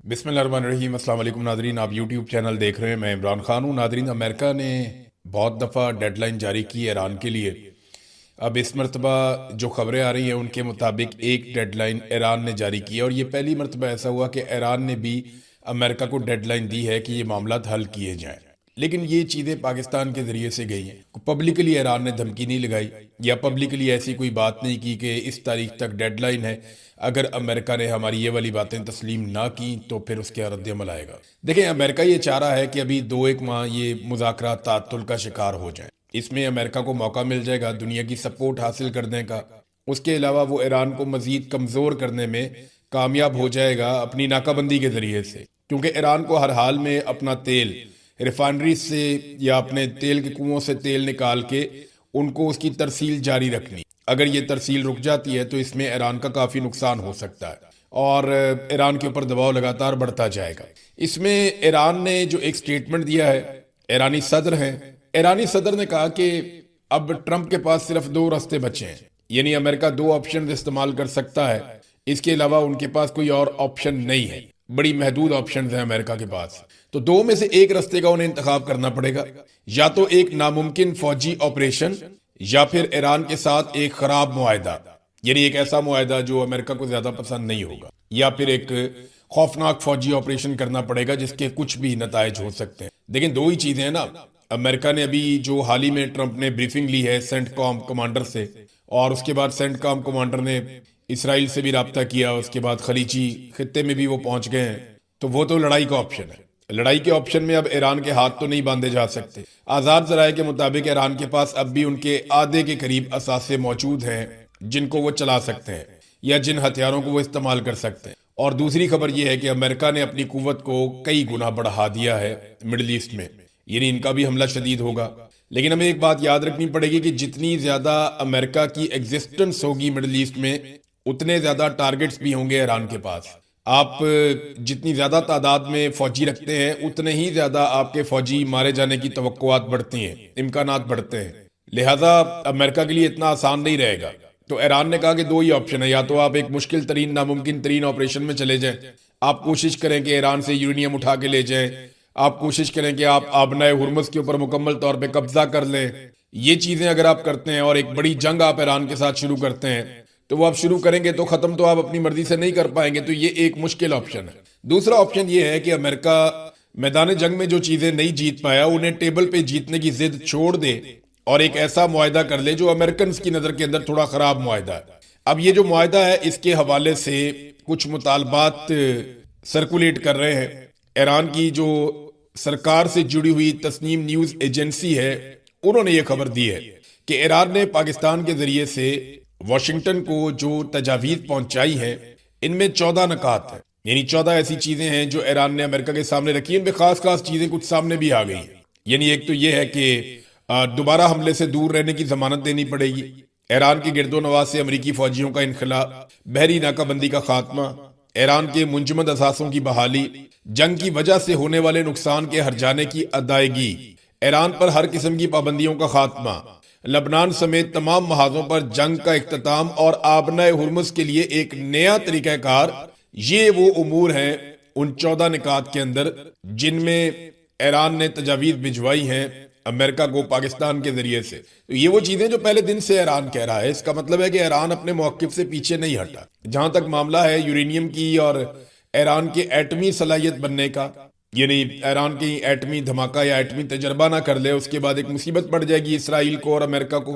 बिस्मिल्लाहिर्रहमानिर्रहीम। अस्सलाम वालेकुम नादरीन, आप यूट्यूब चैनल देख रहे हैं। मैं इमरान खान हूँ। नादरीन, अमेरिका ने बहुत दफ़ा डेडलाइन जारी की है ईरान के लिए। अब इस मरतबा जो खबरें आ रही हैं उनके मुताबिक एक डेडलाइन ईरान ने जारी की है, और ये पहली मरतबा ऐसा हुआ कि ईरान ने भी अमेरिका को डेडलाइन दी है कि ये मामला हल किए जाएं। लेकिन ये चीज़ें पाकिस्तान के ज़रिए से गई हैं। पब्लिकली ईरान ने धमकी नहीं लगाई या पब्लिकली ऐसी कोई बात नहीं की कि इस तारीख तक डेडलाइन है, अगर अमेरिका ने हमारी ये वाली बातें तस्लीम ना की तो फिर उसके रद्द-ए-अमल आएगा। देखें, अमेरिका ये चाह रहा है कि अभी 2-1 माह ये मुज़ाकरात ताअत्तुल का शिकार हो जाएं। इसमें अमेरिका को मौका मिल जाएगा दुनिया की सपोर्ट हासिल करने का। उसके अलावा वो ईरान को मज़ीद कमज़ोर करने में कामयाब हो जाएगा अपनी नाकाबंदी के ज़रिए से, क्योंकि ईरान को हर हाल में अपना तेल रिफाइनरी से या अपने तेल के कुओं से तेल निकाल के उनको उसकी तरसील जारी रखनी। अगर ये तरसील रुक जाती है तो इसमें ईरान का काफ़ी नुकसान हो सकता है और ईरान के ऊपर दबाव लगातार बढ़ता जाएगा। इसमें ईरान ने जो एक स्टेटमेंट दिया है, ईरानी सदर हैं, ईरानी सदर ने कहा कि अब ट्रंप के पास सिर्फ 2 रास्ते बचे हैं, यानी अमेरिका 2 ऑप्शन इस्तेमाल कर सकता है। इसके अलावा उनके पास कोई और ऑप्शन नहीं है। बड़ी महदूद ऑप्शन हैं अमेरिका के पास। तो 2 में से एक रास्ते का उन्हें इंतखाब करना पड़ेगा, या तो एक नामुमकिन फौजी ऑपरेशन या फिर ईरान के साथ एक खराब मुआहदा, यानी एक ऐसा मुआहदा जो अमेरिका को ज्यादा पसंद नहीं होगा, या फिर एक खौफनाक फौजी ऑपरेशन करना पड़ेगा जिसके कुछ भी नतायज हो सकते हैं। लेकिन 2 ही चीजें हैं ना। अमेरिका ने अभी जो हाल ही में ट्रंप ने ब्रीफिंग ली है सेंटकॉम कमांडर से, और उसके बाद सेंटकॉम कमांडर ने इसराइल से भी रब्ता किया, उसके बाद खलीजी खित्ते में भी वो पहुंच गए हैं। तो वो तो लड़ाई का ऑप्शन है। लड़ाई के ऑप्शन में अब ईरान के हाथ तो नहीं बांधे जा सकते। आजाद जराये के मुताबिक ईरान के पास अब भी उनके आधे के करीब असासे मौजूद हैं जिनको वो चला सकते हैं या जिन हथियारों को वो इस्तेमाल कर सकते हैं। और दूसरी खबर यह है कि अमेरिका ने अपनी कुव्वत को कई गुना बढ़ा दिया है मिडल ईस्ट में, यानी इनका भी हमला शदीद होगा। लेकिन हमें एक बात याद रखनी पड़ेगी कि जितनी ज्यादा अमेरिका की एग्जिस्टेंस होगी मिडल ईस्ट में, उतने ज्यादा टारगेट्स भी होंगे ईरान के पास। आप जितनी ज्यादा तादाद में फौजी रखते हैं उतने ही ज्यादा आपके फौजी मारे जाने की तवक्कुआत बढ़ती हैं, इम्कानात बढ़ते हैं। लिहाजा अमेरिका के लिए इतना आसान नहीं रहेगा। तो ईरान ने कहा कि 2 ही ऑप्शन है, या तो आप एक मुश्किल तरीन नामुमकिन तरीन ऑपरेशन में चले जाएं, आप कोशिश करें कि ईरान से यूरेनियम उठा के ले जाएं, आप कोशिश करें कि आप आबनाए हुर्मुज के ऊपर मुकम्मल तौर पे कब्जा कर लें। ये चीजें अगर आप करते हैं और एक बड़ी जंग आप ईरान के साथ शुरू करते हैं, तो वो आप शुरू करेंगे तो खत्म तो आप अपनी मर्जी से नहीं कर पाएंगे। तो ये एक मुश्किल ऑप्शन है। दूसरा ऑप्शन ये है कि अमेरिका मैदान जंग में जो चीजें नहीं जीत पाया उन्हें टेबल पे जीतने की जिद छोड़ दे और एक ऐसा मुआहदा कर ले जो अमेरिकन की नजर के अंदर थोड़ा खराब मुआहदा है। अब ये जो मुआहदा है इसके हवाले से कुछ मुतालबात सर्कुलेट कर रहे हैं। ईरान की जो सरकार से जुड़ी हुई तस्नीम न्यूज एजेंसी है, उन्होंने ये खबर दी है कि ईरान ने पाकिस्तान के जरिए से वाशिंगटन को जो तजावीज पहुंचाई है, इनमें 14 नकात है, यानी 14 ऐसी चीजें हैं जो ईरान ने अमेरिका के सामने रखी। इनमें खास खास चीजें कुछ सामने भी आ गई हैं। यानी एक तो यह है कि दोबारा हमले से दूर रहने की जमानत देनी पड़ेगी, ईरान के गिरदोनवाज से अमरीकी फौजियों का इनखला, बहरी नाकाबंदी का खात्मा, ईरान के मुंजमद असासों की बहाली, जंग की वजह से होने वाले नुकसान के हर्जाने की अदायगी, ईरान पर हर किस्म की पाबंदियों का खात्मा, लबनान समेत तमाम महाजों पर जंग का इख्तिताम और आबनाए हुर्मुज के लिए एक नया तरीकाकार। ये वो उमूर हैं उन 14 निकात के अंदर जिनमें ईरान ने तजावीज भिजवाई हैं अमेरिका को पाकिस्तान के जरिए से। तो ये वो चीजें जो पहले दिन से ईरान कह रहा है। इसका मतलब है कि ईरान अपने मौकिफ से पीछे नहीं हटा। जहां तक मामला है यूरेनियम की और ईरान की एटमी सलाहियत बनने का, यानी ईरान की एटमी धमाका या एटमी तजर्बा ना कर ले, उसके बाद एक मुसीबत पड़ जाएगी इसराइल को और अमेरिका को,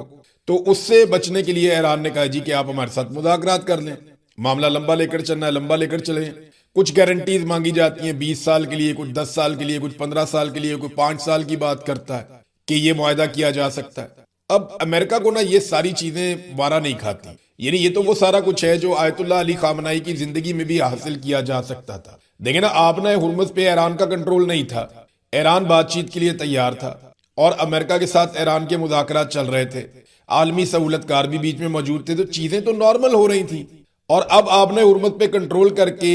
तो उससे बचने के लिए ईरान ने कहा जी कि आप हमारे साथ मुज़ाकरात कर लें, मामला लंबा लेकर चलना है, लंबा लेकर चलें। कुछ गारंटीज मांगी जाती हैं 20 साल के लिए, कुछ 10 साल के लिए, कुछ 15 साल के लिए, कुछ 5 साल की बात करता है कि ये मुआहदा किया जा सकता है। अब अमेरिका को ना ये सारी चीजें वारा नहीं खाती। यानी ये तो वो सारा कुछ है जो आयतुल्लाह अली खामनाई की जिंदगी में भी हासिल किया जा सकता था। देखिए ना, आपने हुर्मुज पे ईरान का कंट्रोल नहीं था, ईरान बातचीत के लिए तैयार था और अमेरिका के साथ ईरान के मुज़ाकरात चल रहे थे, आलमी सहूलतकार भी बीच में मौजूद थे, तो चीजें तो नॉर्मल हो रही थी। और अब आपने हुर्मुज पे कंट्रोल करके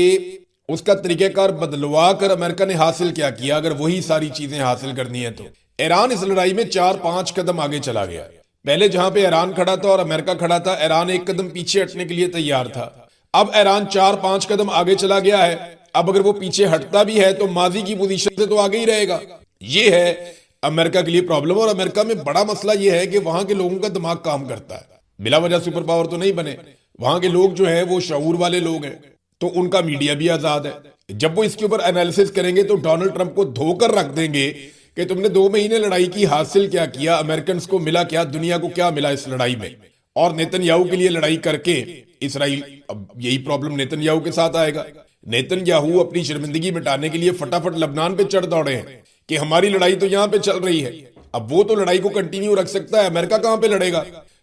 उसका तरीकेकार बदलवा कर अमेरिका ने हासिल क्या किया? अगर वही सारी चीजें हासिल करनी है तो ईरान इस लड़ाई में 4-5 कदम आगे चला गया। पहले जहां पे ईरान खड़ा था और अमेरिका खड़ा था, ईरान 1 कदम पीछे हटने के लिए तैयार था। अब ईरान 4-5 कदम आगे चला गया है। अब अगर वो पीछे हटता भी है तो माजी की पोजीशन से तो आगे ही रहेगा। ये है अमेरिका के लिए प्रॉब्लम। और अमेरिका में बड़ा मसला ये है कि वहां के लोगों का दिमाग काम करता है, बिला वजह सुपर पावर तो नहीं बने। वहां के लोग जो है वो शऊर वाले लोग हैं, तो उनका मीडिया भी आजाद है। जब वो इसके ऊपर एनालिसिस करेंगे तो डोनाल्ड ट्रंप को धोकर रख देंगे कि तुमने 2 महीने लड़ाई की, हासिल क्या किया, अमेरिकन को मिला क्या, दुनिया को क्या मिला इस लड़ाई में। और नेतन्याहू के लिए लड़ाई करके इसराइल, अब यही प्रॉब्लम नेतन्याहू के साथ आएगा। नेतन्याहू अपनी शर्मिंदगी मिटाने के लिए फटाफट लबनान पे चढ़ दौड़े हैं कि हमारी लड़ाई तो यहां पे चल रही है। अब वो तो लड़ाई को कंटिन्यू रख सकता है, अमेरिका कहां पे लड़ेगा।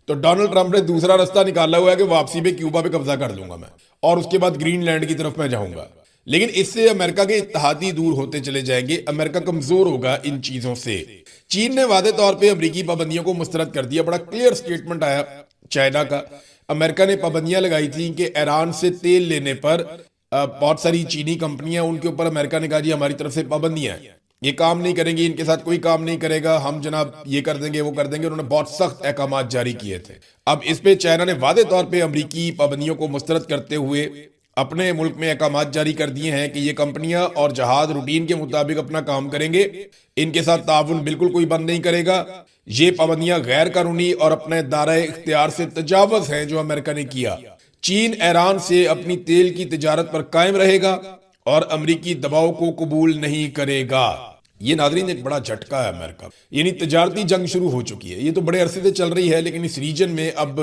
तो डोनाल्ड ट्रंप ने दूसरा रास्ता निकाला हुआ है कि वापसी पे क्यूबा पे कब्जा कर लूंगा मैं, और उसके बाद ग्रीनलैंड की तरफ मैं जाऊंगा। लेकिन इससे अमेरिका के इत्तेहादी दूर होते चले जाएंगे, अमेरिका कमजोर होगा इन चीजों से। चीन ने वादे तौर पे अमेरिकी पाबंदियों को मुस्तरद कर दिया। बड़ा क्लियर स्टेटमेंट आया चाइना का। अमेरिका ने पाबंदियां लगाई थी कि ईरान से तेल लेने पर बहुत सारी चीनी कंपनियां, उनके ऊपर अमेरिका ने कहा जी हमारी तरफ से पाबंदियां हैं, ये काम नहीं करेंगी, इनके साथ कोई काम नहीं करेगा, हम जनाब ये कर देंगे वो कर देंगे। उन्होंने बहुत सख्त अहकाम जारी किए थे। अब इस पे चाइना ने वादे तौर पे अमेरिकी पाबंदियों को मुस्तरद करते हुए अपने मुल्क में अहकाम जारी कर दिए हैं कि ये कंपनियां और जहाज रूटीन के मुताबिक अपना काम करेंगे, इनके साथ ताउन बिल्कुल कोई बंद नहीं करेगा। ये पाबंदियां गैर कानूनी और अपने दायरे इख्तियार से तजावुज हैं जो अमेरिका ने किया। चीन ईरान से अपनी तेल की तिजारत पर कायम रहेगा और अमेरिकी दबाव को कबूल नहीं करेगा। ये नाज़रीन एक बड़ा झटका है अमेरिका, यानी तिजारती जंग शुरू हो चुकी है। ये तो बड़े अरसे से चल रही है, लेकिन इस रीजन में अब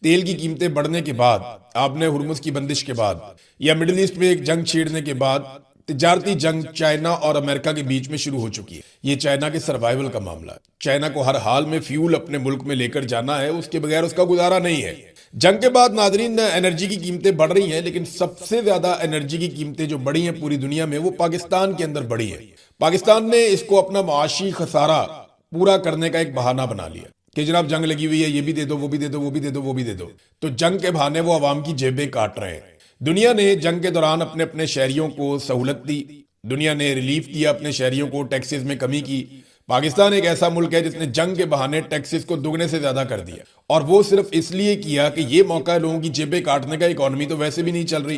तेल की कीमतें बढ़ने के बाद, आपने हुर्मुज की बंदिश के बाद, या मिडिल ईस्ट में एक जंग छेड़ने के बाद तिजारती जंग चाइना और अमेरिका के बीच में शुरू हो चुकी है। ये चाइना के सर्वाइवल का मामला है। चाइना को हर हाल में फ्यूल अपने मुल्क में लेकर जाना है, उसके बगैर उसका गुजारा नहीं है। जंग के बाद नाजरीन एनर्जी की कीमतें बढ़ रही हैं, लेकिन सबसे ज्यादा एनर्जी की कीमतें जो बढ़ी हैं पूरी दुनिया में वो पाकिस्तान के अंदर बढ़ी है। पाकिस्तान ने इसको अपना माशी खसारा पूरा करने का एक बहाना बना लिया कि जनाब जंग लगी हुई है, ये भी दे दो, वो भी दे दो, वो भी दे दो, वो भी दे दो। तो जंग के बहाने वो अवाम की जेबें काट रहे हैं। दुनिया ने जंग के दौरान अपने अपने शहरियों को सहूलत दी, दुनिया ने रिलीफ दिया अपने शहरियों को, टैक्सेस में कमी की। पाकिस्तान एक ऐसा मुल्क है जिसने जंग के बहाने टैक्सेस को दुगने से ज्यादा कर दिया, और वो सिर्फ इसलिए किया कि ये मौका है लोगों की जेबें काटने का। इकॉनमी तो वैसे भी नहीं चल रही।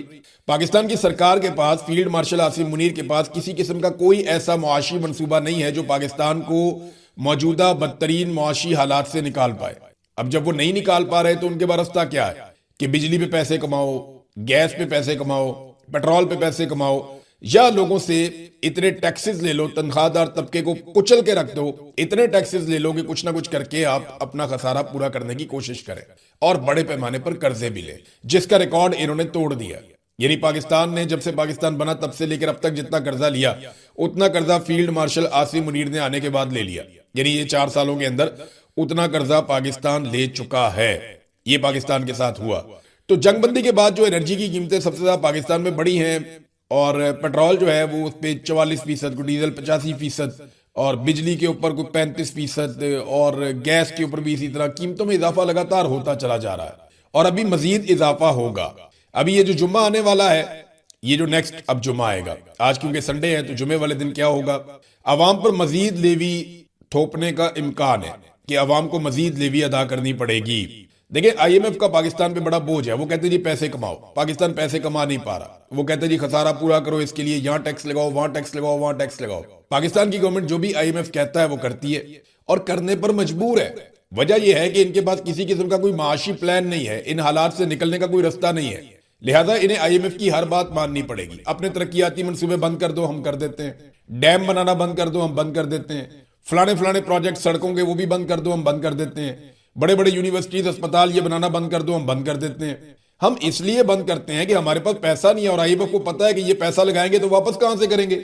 पाकिस्तान की सरकार के पास, फील्ड मार्शल आसिम मुनीर के पास किसी किस्म का कोई ऐसा मुआशी मनसूबा नहीं है जो पाकिस्तान को मौजूदा बदतरीन मुआशी हालात से निकाल पाए। अब जब वो नहीं निकाल पा रहे तो उनके पास रास्ता क्या है कि बिजली पे पैसे कमाओ, गैस पे पैसे कमाओ, पेट्रोल पे पैसे कमाओ, या लोगों से इतने टैक्सेस ले लो, तनख्वाहदार तबके को कुचल के रख दो, इतने टैक्सेस ले लो कि कुछ ना कुछ करके आप अपना खसारा पूरा करने की कोशिश करें, और बड़े पैमाने पर कर्जे भी लें, जिसका रिकॉर्ड इन्होंने तोड़ दिया। यानी पाकिस्तान ने जब से पाकिस्तान बना तब से लेकर अब तक जितना कर्जा लिया, उतना कर्जा फील्ड मार्शल आसिम मुनीर ने आने के बाद ले लिया। यानी ये 4 सालों के अंदर उतना कर्जा पाकिस्तान ले चुका है। ये पाकिस्तान के साथ हुआ। तो जंगबंदी के बाद जो एनर्जी की कीमतें सबसे ज्यादा पाकिस्तान में बढ़ी हैं, और पेट्रोल जो है वो उस पर 44%, डीजल 85%, और बिजली के ऊपर कोई 35%, और गैस के ऊपर भी इसी तरह कीमतों में इजाफा लगातार होता चला जा रहा है, और अभी मजीद इजाफा होगा। अभी ये जो जुम्मा आने वाला है, ये जो नेक्स्ट अब जुम्मा आएगा, आज क्योंकि संडे है तो जुम्मे वाले दिन क्या होगा, अवाम पर मजीद लेवी थोपने का इम्कान है कि अवाम को मजीद लेवी अदा करनी पड़ेगी। देखिए IMF का पाकिस्तान पे बड़ा बोझ है। वो कहते जी पैसे कमाओ, पाकिस्तान पैसे कमा नहीं पा रहा। वो कहते जी खसारा पूरा करो, इसके लिए यहाँ टैक्स लगाओ, वहां टैक्स लगाओ, वहां टैक्स लगाओ। पाकिस्तान की गवर्नमेंट जो भी IMF कहता है वो करती है, और करने पर मजबूर है। वजह यह है कि इनके पास किसी किस्म का कोई माशी प्लान नहीं है, इन हालात से निकलने का कोई रास्ता नहीं है। लिहाजा इन्हें IMF की हर बात माननी पड़ेगी। अपने तरक्याती मनसूबे बंद कर दो, हम कर देते हैं। डैम बनाना बंद कर दो, हम बंद कर देते हैं। फलाने फलाने प्रोजेक्ट सड़कों के वो भी बंद कर दो, हम बंद कर देते हैं। बड़े बड़े यूनिवर्सिटीज, अस्पताल ये बनाना बंद कर दो, हम बंद कर देते हैं। हम इसलिए बंद करते हैं कि हमारे पास पैसा नहीं है, और IMF को पता है कि ये पैसा लगाएंगे तो वापस कहां से करेंगे।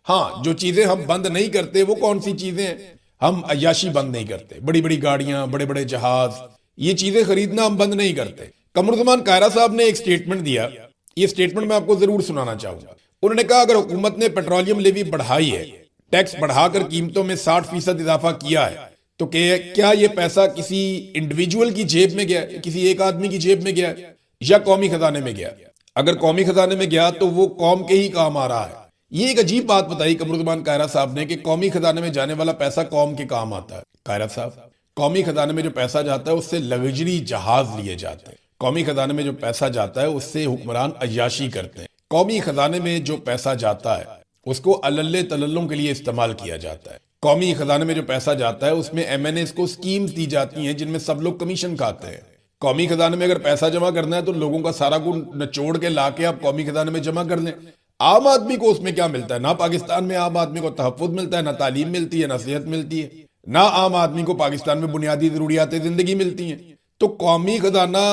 हाँ, जो चीजें हम बंद नहीं करते वो कौन सी चीजें हैं? हम अय्याशी बंद नहीं करते, बड़ी बड़ी गाड़ियां, बड़े बड़े जहाज, ये चीजें खरीदना हम बंद नहीं करते। कमरुज़्ज़मान कायरा साहब ने एक स्टेटमेंट दिया, ये स्टेटमेंट मैं आपको जरूर सुनाना चाहूंगा। उन्होंने कहा अगर हुकूमत ने पेट्रोलियम लेवी बढ़ाई है, टैक्स बढ़ाकर कीमतों में 60% इजाफा किया है, तो क्या ये पैसा किसी इंडिविजुअल की जेब में गया, किसी एक आदमी की जेब में गया, या कौमी खजाने में गया? अगर कौमी खजाने में गया तो वो कौम के ही काम आ रहा है। ये एक अजीब बात बताई कमरुज़्ज़मान कायरा साहब ने कि कौमी खजाने में जाने वाला पैसा कौम के काम आता है। कायरा साहब, कौमी खजाने में जो पैसा जाता है उससे लग्जरी जहाज लिए जाते हैं। कौमी खजाने में जो पैसा जाता है उससे हुक्मरान अय्याशी करते हैं। कौमी खजाने में जो पैसा जाता है उसको अल्ले तल्लों के लिए इस्तेमाल किया जाता है। कौमी खजाने में जो पैसा जाता है उसमें एमएनएस को स्कीम्स दी जाती हैं जिनमें सब लोग कमीशन खाते हैं। कौमी खजाने में अगर पैसा जमा करना है तो लोगों का सारा गुण निचोड़ के लाके आप कौमी खजाने में जमा कर लें। आम आदमी को उसमें क्या मिलता है? ना पाकिस्तान में आम आदमी को तहफ्फुज़ मिलता है, ना तालीम मिलती है, ना सेहत मिलती है, ना आम आदमी को पाकिस्तान में बुनियादी जरूरियात जिंदगी मिलती हैं। तो कौमी खजाना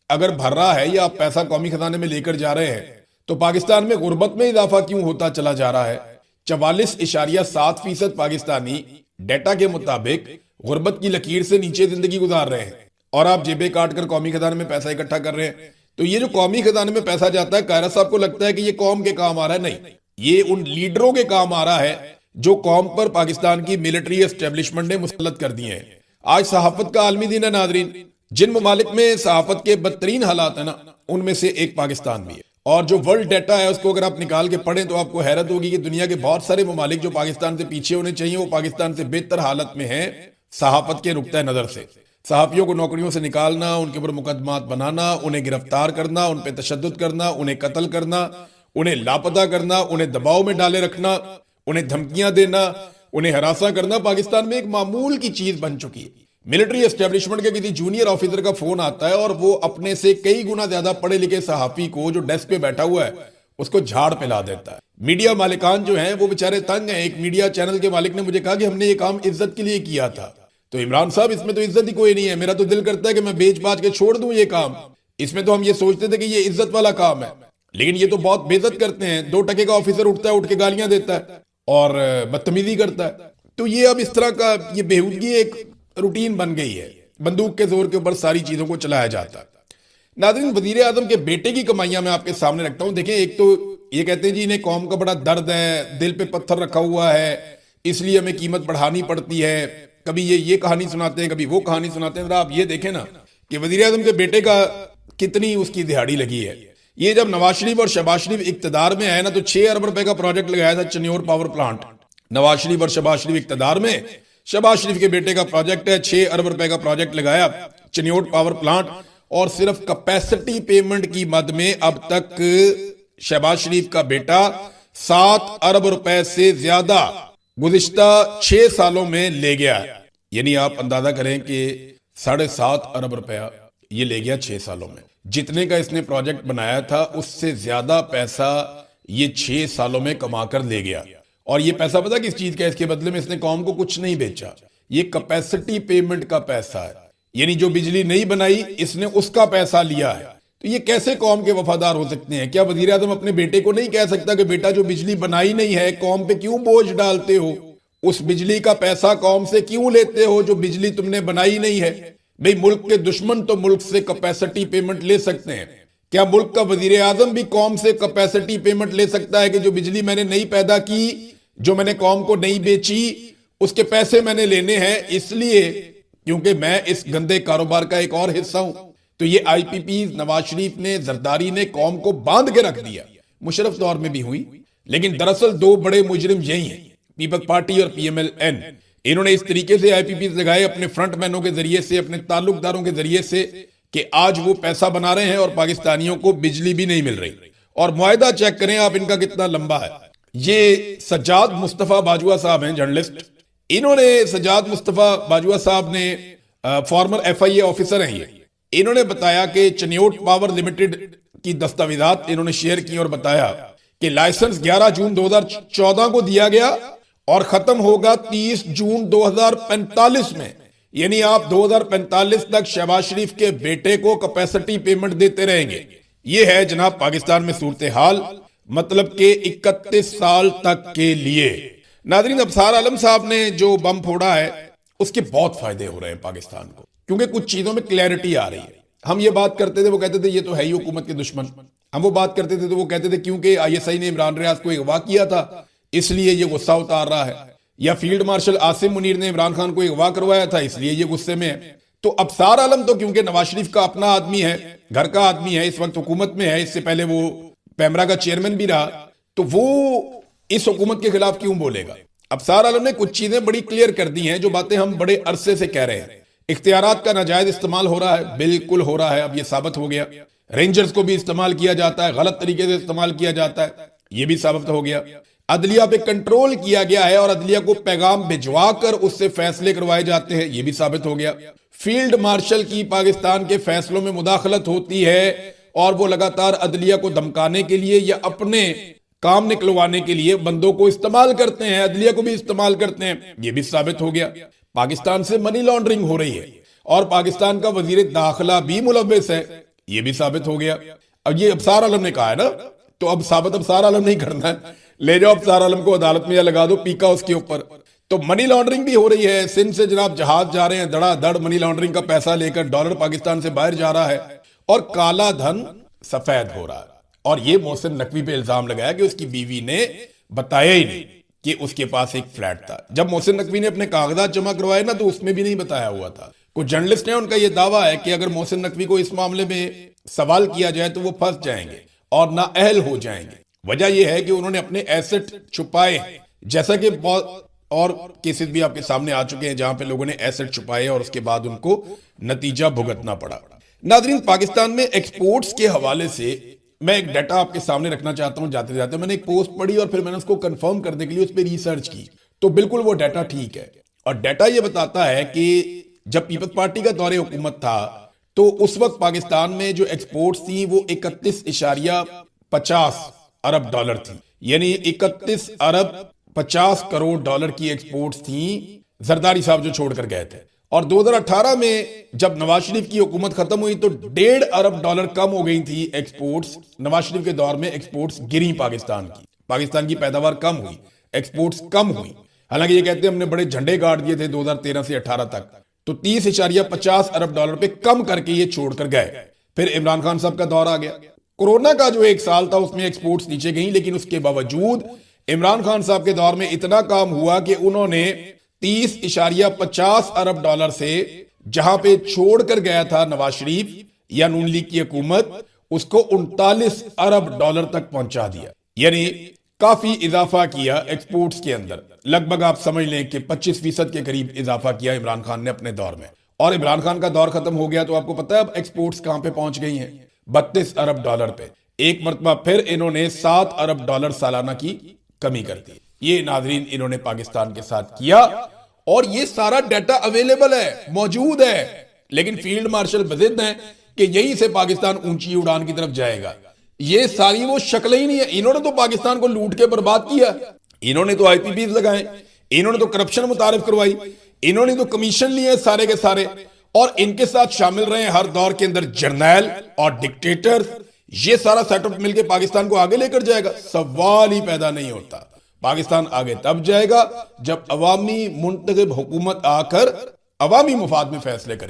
अगर भर रहा है या आप पैसा कौमी खजाने में लेकर जा रहे हैं तो पाकिस्तान में गुर्बत में इजाफा क्यों होता चला जा रहा है? 44.7% पाकिस्तानी डेटा के मुताबिक गुर्बत की लकीर से नीचे जिंदगी गुजार रहे हैं और आप जेबें काट कर कौमी खजाने में पैसा इकट्ठा कर रहे हैं। तो ये जो कौमी खजाने में पैसा जाता है, कायरा साहब को लगता है कि ये कौम के काम आ रहा है। नहीं, ये उन लीडरों के काम आ रहा है जो कौम पर पाकिस्तान की मिलिट्री एस्टेब्लिशमेंट ने मुसल्लत कर दिए हैं। आज सहाफत का आलमी दिन है नाजरीन। जिन ममालिक में सहाफत के बदतरीन हालात है ना, उनमें से एक पाकिस्तान भी है। और जो वर्ल्ड डाटा है उसको अगर आप निकाल के पढ़ें तो आपको हैरत होगी कि दुनिया के बहुत सारे ममालिक जो पाकिस्तान से पीछे होने चाहिए वो पाकिस्तान से बेहतर हालत में हैं सहाफत के नुक्ता नजर से। सहाफियों को नौकरियों से निकालना, उनके ऊपर मुकदमात बनाना, उन्हें गिरफ्तार करना, उन पर तशद्दुद करना, उन्हें कत्ल करना, उन्हें लापता करना, उन्हें दबाव में डाले रखना, उन्हें धमकियां देना, उन्हें हरासा करना पाकिस्तान में एक मामूल की चीज बन चुकी है। मिलिट्री एस्टेब्लिशमेंट के किसी जूनियर ऑफिसर का फोन आता है और वो अपने से कई गुना ज्यादा पढ़े लिखे सहाफी को जो डेस्क पे बैठा हुआ है उसको झाड़ पे ला देता है। मीडिया मालिकान जो हैं वो बेचारे तंग हैं। एक मीडिया चैनल के मालिक ने मुझे कहा कि हमने ये काम इज्जत के लिए किया था। तो इमरान साहब, इसमें तो इज्जत ही कोई नहीं है। मेरा तो दिल करता है कि मैं बेच बाच के छोड़ दूं ये काम। इसमें तो हम ये सोचते थे कि ये इज्जत वाला काम है, लेकिन ये तो बहुत बेइज्जत करते हैं। 2 टके का ऑफिसर उठता है, उठ के गालियां देता है और बदतमीजी करता है। तो ये अब इस तरह का ये बेहूदगी एक रूटीन बन गई है। बंदूक के जोर के ऊपर सारी चीजों को चलाया जाता है। नाज़रीन, वजीर आजम के बेटे की कमाइयां मैं आपके सामने रखता हूं। देखें, एक तो ये कहते हैं जी इन्हें कौम का बड़ा दर्द है, दिल पे पत्थर रखा हुआ है, इसलिए हमें कीमत बढ़ानी पड़ती है। कभी ये कहानी सुनाते हैं, कभी वो कहानी सुनाते हैं। जरा आप ये देखें ना कि वजीर आजम के बेटे का कितनी उसकी दिहाड़ी लगी है। ये जब नवाज शरीफ और शहबाज शरीफ इक्तदार में आए ना तो 6 अरब रुपए का प्रोजेक्ट लगाया था चन्योर पावर प्लांट। नवाज शरीफ और शहबाज शरीफ इक्तदार में, शहबाज शरीफ के बेटे का प्रोजेक्ट है, 6 अरब रुपए का प्रोजेक्ट लगाया चन्योट पावर प्लांट। और सिर्फ कैपेसिटी पेमेंट की मद में अब तक शहबाज शरीफ का बेटा 7 अरब रुपए से ज्यादा गुज़िश्ता 6 सालों में ले गया। यानी आप अंदाजा करें कि 7.5 अरब रुपया ये ले गया 6 सालों में। जितने का इसने प्रोजेक्ट बनाया था उससे ज्यादा पैसा ये 6 सालों में कमा कर ले गया। और ये पैसा पता किस चीज का? इसके बदले में इसने कौम को कुछ नहीं बेचा। ये कैपेसिटी पेमेंट का पैसा है, यानी जो बिजली नहीं बनाई इसने उसका पैसा लिया है। तो ये कैसे कौम के वफादार हो सकते हैं? क्या वजीर आजम अपने बेटे को नहीं कह सकता कि बेटा जो बिजली बनाई नहीं है कौम पे क्यों बोझ डालते हो? उस बिजली का पैसा कौम से क्यों लेते हो जो बिजली तुमने बनाई नहीं है? भाई, मुल्क के दुश्मन तो मुल्क से कैपेसिटी पेमेंट ले सकते हैं। क्या मुल्क का वजीर आजम भी कौम से कैपेसिटी पेमेंट ले सकता है कि जो बिजली मैंने नहीं पैदा की, जो मैंने कौम को नहीं बेची, उसके पैसे मैंने लेने हैं इसलिए क्योंकि मैं इस गंदे कारोबार का एक और हिस्सा हूं? तो ये आईपीपी नवाज शरीफ ने, जरदारी ने कौम को बांध के रख दिया। मुशर्रफ दौर में भी हुई, लेकिन दरअसल 2 बड़े मुजरिम यही हैं, पीपल्स पार्टी और पीएमएलएन। इन्होंने इस तरीके से आईपीपी लगाए अपने फ्रंटमैनों के जरिए से, अपने ताल्लुकदारों के जरिए से, कि आज वो पैसा बना रहे हैं और पाकिस्तानियों को बिजली भी नहीं मिल रही। और मुआहदा चेक करें आप इनका कितना लंबा है। ये सज्जाद मुस्तफा बाजुआ साहब हैं, जर्नलिस्ट। इन्होंने, सज्जाद मुस्तफा बाजुआ साहब ने फॉर्मर एफआईए ऑफिसर हैं ये। इन्होंने बताया कि चन्योट पावर लिमिटेड की दस्तावेजात इन्होंने शेयर की और बताया कि लाइसेंस 11 जून 2014 को दिया गया और खत्म होगा 30 जून 2045 में। यानी आप 2045 तक शहबाज शरीफ के बेटे को कैपेसिटी पेमेंट देते रहेंगे। ये है जनाब पाकिस्तान में सूरत हाल, मतलब के 31 साल तक के लिए। नाज़रीन, अफसार आलम साहब ने जो बम फोड़ा है उसके बहुत फायदे हो रहे हैं पाकिस्तान को, क्योंकि कुछ चीजों में क्लैरिटी आ रही है। हम ये बात करते थे, वो कहते थे ये तो है ही हुकूमत के दुश्मन। हम वो बात करते थे तो वो कहते थे क्योंकि आईएसआई ने इमरान रियाज को अगवा किया था इसलिए ये गुस्सा उतार रहा है, या फील्ड मार्शल आसिम मुनीर ने इमरान खान को अगवा करवाया था इसलिए ये गुस्से में है। तो अफसार आलम तो क्योंकि नवाज शरीफ का अपना आदमी है, घर का आदमी है, इस वक्त हुकूमत में है, इससे पहले वो पैमरा का चेयरमैन भी रहा, तो वो इस हुकूमत के खिलाफ क्यों बोलेगा? अफसार आलम ने कुछ चीजें बड़ी क्लियर कर दी हैं जो बातें हम बड़े अरसे से कह रहे हैं। इख्तियारात का नाजायज इस्तेमाल हो रहा है, बिल्कुल हो रहा है, अब ये साबित हो गया। रेंजर्स को भी इस्तेमाल किया जाता है, गलत तरीके से इस्तेमाल किया जाता है, यह भी साबित हो गया। अदलिया पे कंट्रोल किया गया है और अदलिया को पैगाम भिजवा कर उससे फैसले करवाए जाते हैं, यह भी साबित हो गया। फील्ड मार्शल की पाकिस्तान के फैसलों में मुदाखलत होती है और वो लगातार अदलिया को धमकाने के लिए या अपने काम निकलवाने के लिए बंदों को इस्तेमाल करते हैं, अदलिया को भी इस्तेमाल करते हैं, यह भी साबित हो गया। पाकिस्तान से मनी लॉन्ड्रिंग हो रही है और पाकिस्तान का वजीर दाखिला भी मुलव्विस है, यह भी साबित हो गया। अब ये अबसार आलम ने कहा है ना, तो अब साबित अबसार आलम नहीं करना है, ले जाओ अबसार आलम को अदालत में या लगा दो पीका उसके ऊपर। तो मनी लॉन्ड्रिंग भी हो रही है। सिंध से जनाब जहाज जा रहे हैं, धड़ाधड़ मनी लॉन्ड्रिंग का पैसा लेकर डॉलर पाकिस्तान से बाहर जा रहा है और काला धन सफेद हो रहा है। और ये मोहसिन नकवी पे इल्जाम लगाया कि उसकी बीवी ने बताया ही नहीं कि उसके पास एक फ्लैट था। जब मोहसिन नकवी ने अपने कागजात जमा करवाए ना, तो उसमें भी नहीं बताया हुआ था। कुछ जर्नलिस्ट हैं, उनका यह दावा है कि अगर मोहसिन नकवी को इस मामले में सवाल किया जाए तो वो फंस जाएंगे और नाअहल हो जाएंगे। वजह यह है कि उन्होंने अपने एसेट छुपाए, जैसा कि बहुत और केसेस भी आपके सामने आ चुके हैं जहां पे लोगों ने एसेट छुपाए और उसके बाद उनको नतीजा भुगतना पड़ा। नाज़रीन, पाकिस्तान में एक्सपोर्ट्स के हवाले से मैं एक डाटा आपके सामने रखना चाहता हूं। जाते जाते मैंने एक पोस्ट पढ़ी और फिर मैंने उसको कंफर्म करने के लिए उस पर रिसर्च की, तो बिल्कुल वो डाटा ठीक है। और डाटा ये बताता है कि जब पीपल्स पार्टी का दौरे हुकूमत था तो उस वक्त पाकिस्तान में जो एक्सपोर्ट्स थी वो 31.50 अरब डॉलर थी, यानी 31 अरब 50 करोड़ डॉलर की एक्सपोर्ट्स थी जरदारी साहब जो छोड़कर गए थे। और 2018 में जब नवाज शरीफ की हुकूमत खत्म हुई तो 1.5 अरब डॉलर कम हो गई थी एक्सपोर्ट्स। नवाज शरीफ के दौर में एक्सपोर्ट्स गिरी, पाकिस्तान की पैदावार कम हुई, एक्सपोर्ट्स कम हुई। हालांकि ये कहते हैं हमने बड़े झंडे गाड़ दिए थे 2013 से 18 तक, तो 30.50 अरब डॉलर पे कम करके ये छोड़कर गए। फिर इमरान खान साहब का दौर आ गया। कोरोना का जो एक साल था उसमें एक्सपोर्ट्स नीचे गई, लेकिन उसके बावजूद इमरान खान साहब के दौर में इतना काम हुआ कि उन्होंने 30.50 अरब डॉलर से जहां पे छोड़कर गया था नवाज शरीफ या नून लीग की हुकूमत, उसको 39 अरब डॉलर तक पहुंचा दिया। यानी काफी इजाफा किया एक्सपोर्ट्स के अंदर। लगभग आप समझ लें कि 25% के करीब इजाफा किया इमरान खान ने अपने दौर में। और इमरान खान का दौर खत्म हो गया तो आपको पता है अब एक्सपोर्ट्स कहां पे पहुंच गई हैं? 32 अरब डॉलर पे। एक मरतबा फिर इन्होंने 7 अरब डॉलर सालाना की कमी कर दी। ये नाजरीन इन्होंने पाकिस्तान के साथ किया और ये सारा डाटा अवेलेबल है, मौजूद है। लेकिन फील्ड मार्शल बजिद हैं कि यहीं से पाकिस्तान ऊंची उड़ान की तरफ जाएगा। ये सारी वो शक्ल ही नहीं है। इन्होंने तो पाकिस्तान को लूट के बर्बाद किया, इन्होंने तो आईपीपीज लगाए, इन्होंने तो करप्शन मुतारिफ करवाई, इन्होंने तो कमीशन लिए सारे के सारे, और इनके साथ शामिल रहे हर दौर के अंदर जर्नैल और डिक्टेटर्स। ये सारा सेटअप मिलकर पाकिस्तान को आगे लेकर जाएगा, सवाल ही पैदा नहीं होता। पाकिस्तान आगे तब जाएगा जब अवामी मुंतखब हुकूमत आकर अवामी मुफाद में फैसले करे।